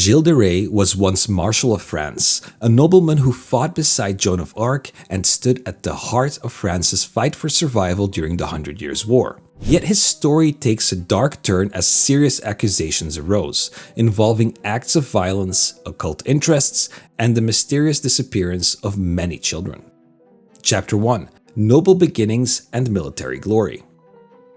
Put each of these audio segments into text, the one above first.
Gilles de Rais was once Marshal of France, a nobleman who fought beside Joan of Arc and stood at the heart of France's fight for survival during the 100 Years' War. Yet his story takes a dark turn as serious accusations arose, involving acts of violence, occult interests, and the mysterious disappearance of many children. Chapter 1: Noble Beginnings and Military Glory.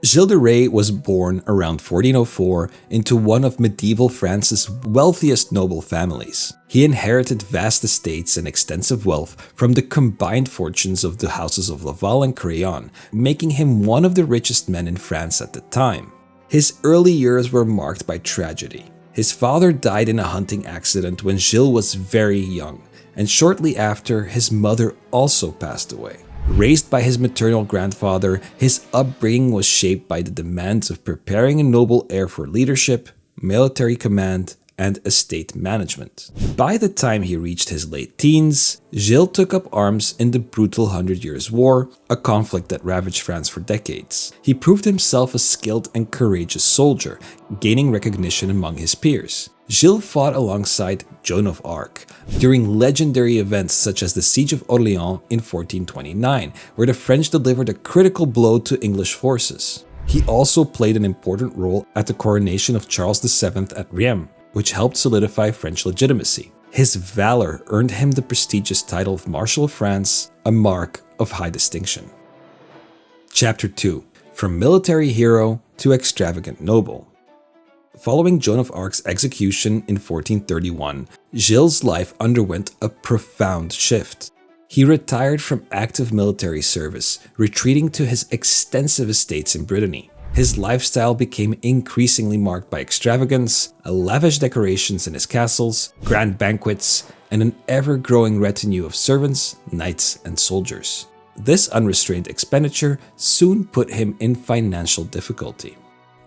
Gilles de Rais was born around 1404 into one of medieval France's wealthiest noble families. He inherited vast estates and extensive wealth from the combined fortunes of the houses of Laval and Crayon, making him one of the richest men in France at the time. His early years were marked by tragedy. His father died in a hunting accident when Gilles was very young, and shortly after, his mother also passed away. Raised by his maternal grandfather, his upbringing was shaped by the demands of preparing a noble heir for leadership, military command, and estate management. By the time he reached his late teens, Gilles took up arms in the brutal 100 Years' War, a conflict that ravaged France for decades. He proved himself a skilled and courageous soldier, gaining recognition among his peers. Gilles fought alongside Joan of Arc during legendary events such as the Siege of Orléans in 1429, where the French delivered a critical blow to English forces. He also played an important role at the coronation of Charles VII at Rheims, which helped solidify French legitimacy. His valor earned him the prestigious title of Marshal of France, a mark of high distinction. Chapter 2: From Military Hero to Extravagant Noble. Following Joan of Arc's execution in 1431, Gilles' life underwent a profound shift. He retired from active military service, retreating to his extensive estates in Brittany. His lifestyle became increasingly marked by extravagance, lavish decorations in his castles, grand banquets, and an ever-growing retinue of servants, knights, and soldiers. This unrestrained expenditure soon put him in financial difficulty.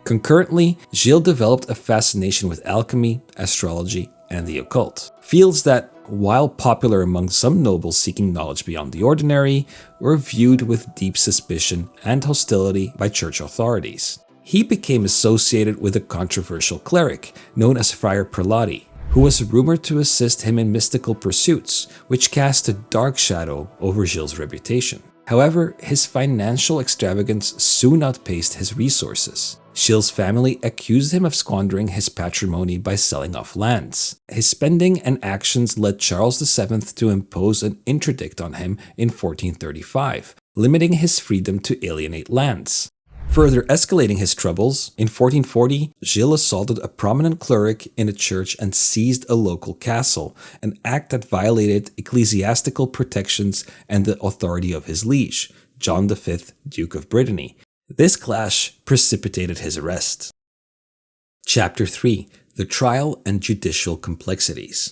Concurrently, Gilles developed a fascination with alchemy, astrology, and the occult, fields that, while popular among some nobles seeking knowledge beyond the ordinary, were viewed with deep suspicion and hostility by church authorities. He became associated with a controversial cleric known as Friar Prelati, who was rumored to assist him in mystical pursuits, which cast a dark shadow over Gilles' reputation. However, his financial extravagance soon outpaced his resources. Gilles' family accused him of squandering his patrimony by selling off lands. His spending and actions led Charles VII to impose an interdict on him in 1435, limiting his freedom to alienate lands. Further escalating his troubles, in 1440, Gilles assaulted a prominent cleric in a church and seized a local castle, an act that violated ecclesiastical protections and the authority of his liege, John V, Duke of Brittany. This clash precipitated his arrest. Chapter 3: The Trial and Judicial Complexities.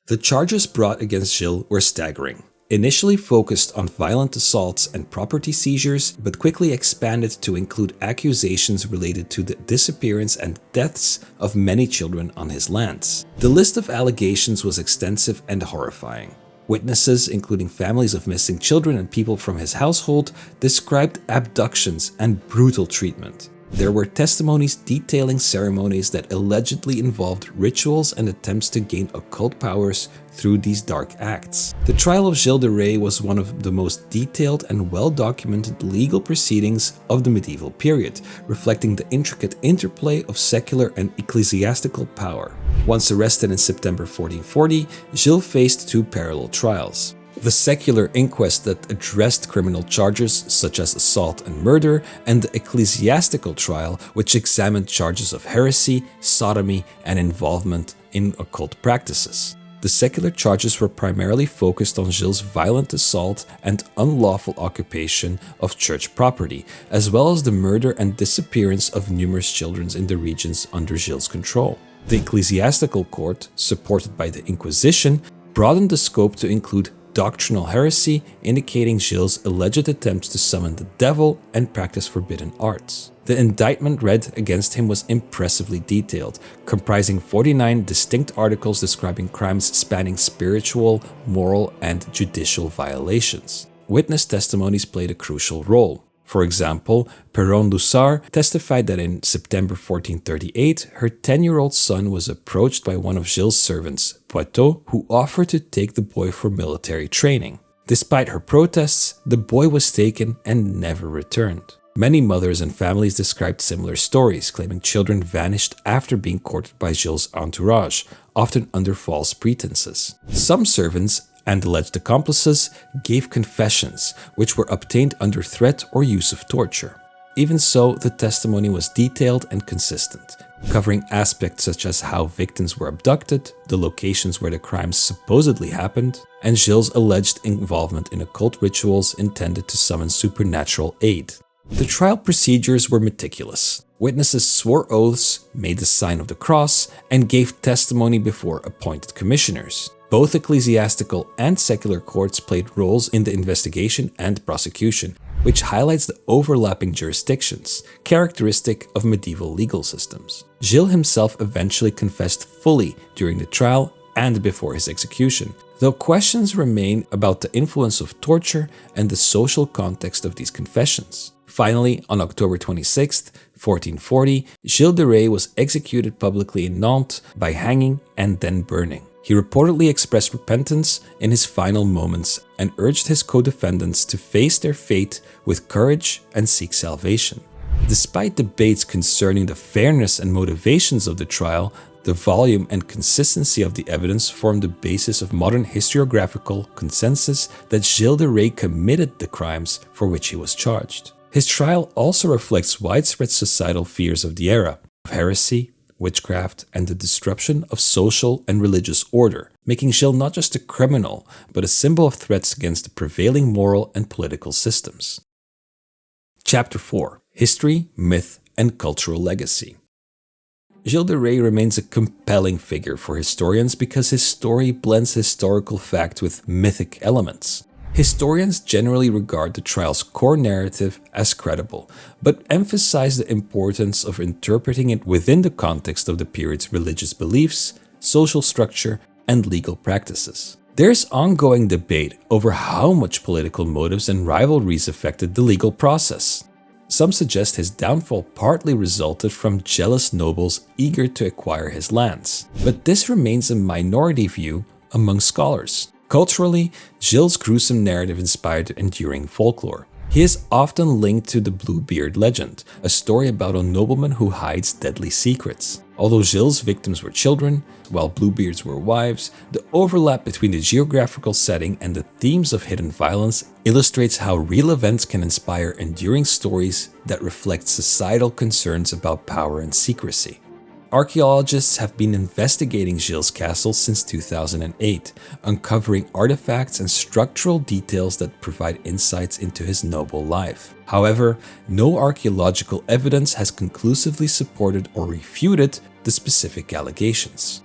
The charges brought against Gilles were staggering. Initially focused on violent assaults and property seizures, but quickly expanded to include accusations related to the disappearance and deaths of many children on his lands. The list of allegations was extensive and horrifying. Witnesses, including families of missing children and people from his household, described abductions and brutal treatment. There were testimonies detailing ceremonies that allegedly involved rituals and attempts to gain occult powers through these dark acts. The trial of Gilles de Rais was one of the most detailed and well-documented legal proceedings of the medieval period, reflecting the intricate interplay of secular and ecclesiastical power. Once arrested in September 1440, Gilles faced two parallel trials. The secular inquest that addressed criminal charges such as assault and murder, and the ecclesiastical trial which examined charges of heresy, sodomy, and involvement in occult practices. The secular charges were primarily focused on Gilles' violent assault and unlawful occupation of church property, as well as the murder and disappearance of numerous children in the regions under Gilles' control. The ecclesiastical court, supported by the Inquisition, broadened the scope to include doctrinal heresy, indicating Gilles' alleged attempts to summon the devil and practice forbidden arts. The indictment read against him was impressively detailed, comprising 49 distinct articles describing crimes spanning spiritual, moral, and judicial violations. Witness testimonies played a crucial role. For example, Perron Dussart testified that in September 1438, her 10-year-old son was approached by one of Gilles' servants, Poitou, who offered to take the boy for military training. Despite her protests, the boy was taken and never returned. Many mothers and families described similar stories, claiming children vanished after being courted by Gilles' entourage, often under false pretenses. Some servants and alleged accomplices gave confessions, which were obtained under threat or use of torture. Even so, the testimony was detailed and consistent, covering aspects such as how victims were abducted, the locations where the crimes supposedly happened, and Gilles' alleged involvement in occult rituals intended to summon supernatural aid. The trial procedures were meticulous. Witnesses swore oaths, made the sign of the cross, and gave testimony before appointed commissioners. Both ecclesiastical and secular courts played roles in the investigation and prosecution, which highlights the overlapping jurisdictions, characteristic of medieval legal systems. Gilles himself eventually confessed fully during the trial and before his execution, though questions remain about the influence of torture and the social context of these confessions. Finally, on October 26, 1440, Gilles de Rais was executed publicly in Nantes by hanging and then burning. He reportedly expressed repentance in his final moments and urged his co-defendants to face their fate with courage and seek salvation. Despite debates concerning the fairness and motivations of the trial, the volume and consistency of the evidence form the basis of modern historiographical consensus that Gilles de Rais committed the crimes for which he was charged. His trial also reflects widespread societal fears of the era, of heresy, witchcraft, and the disruption of social and religious order, making Gilles not just a criminal, but a symbol of threats against the prevailing moral and political systems. Chapter 4: History, Myth, and Cultural Legacy. Gilles de Rais remains a compelling figure for historians because his story blends historical fact with mythic elements. Historians generally regard the trial's core narrative as credible, but emphasize the importance of interpreting it within the context of the period's religious beliefs, social structure, and legal practices. There is ongoing debate over how much political motives and rivalries affected the legal process. Some suggest his downfall partly resulted from jealous nobles eager to acquire his lands, but this remains a minority view among scholars. Culturally, Gilles' gruesome narrative inspired enduring folklore. He is often linked to the Bluebeard legend, a story about a nobleman who hides deadly secrets. Although Gilles' victims were children, while Bluebeard's were wives, the overlap between the geographical setting and the themes of hidden violence illustrates how real events can inspire enduring stories that reflect societal concerns about power and secrecy. Archaeologists have been investigating Gilles' castle since 2008, uncovering artifacts and structural details that provide insights into his noble life. However, no archaeological evidence has conclusively supported or refuted the specific allegations.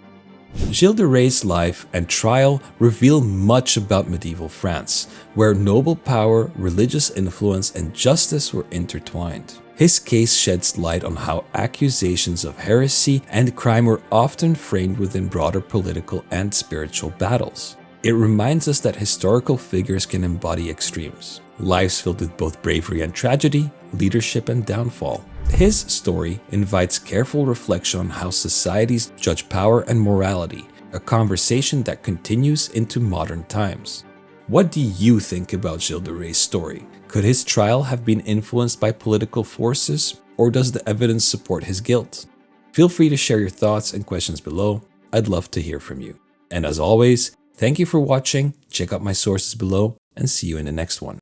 Gilles de Rais' life and trial reveal much about medieval France, where noble power, religious influence, and justice were intertwined. His case sheds light on how accusations of heresy and crime were often framed within broader political and spiritual battles. It reminds us that historical figures can embody extremes, lives filled with both bravery and tragedy, leadership and downfall. His story invites careful reflection on how societies judge power and morality, a conversation that continues into modern times. What do you think about Gilles de Rais' story? Could his trial have been influenced by political forces, or does the evidence support his guilt? Feel free to share your thoughts and questions below. I'd love to hear from you. And as always, thank you for watching, check out my sources below, and see you in the next one.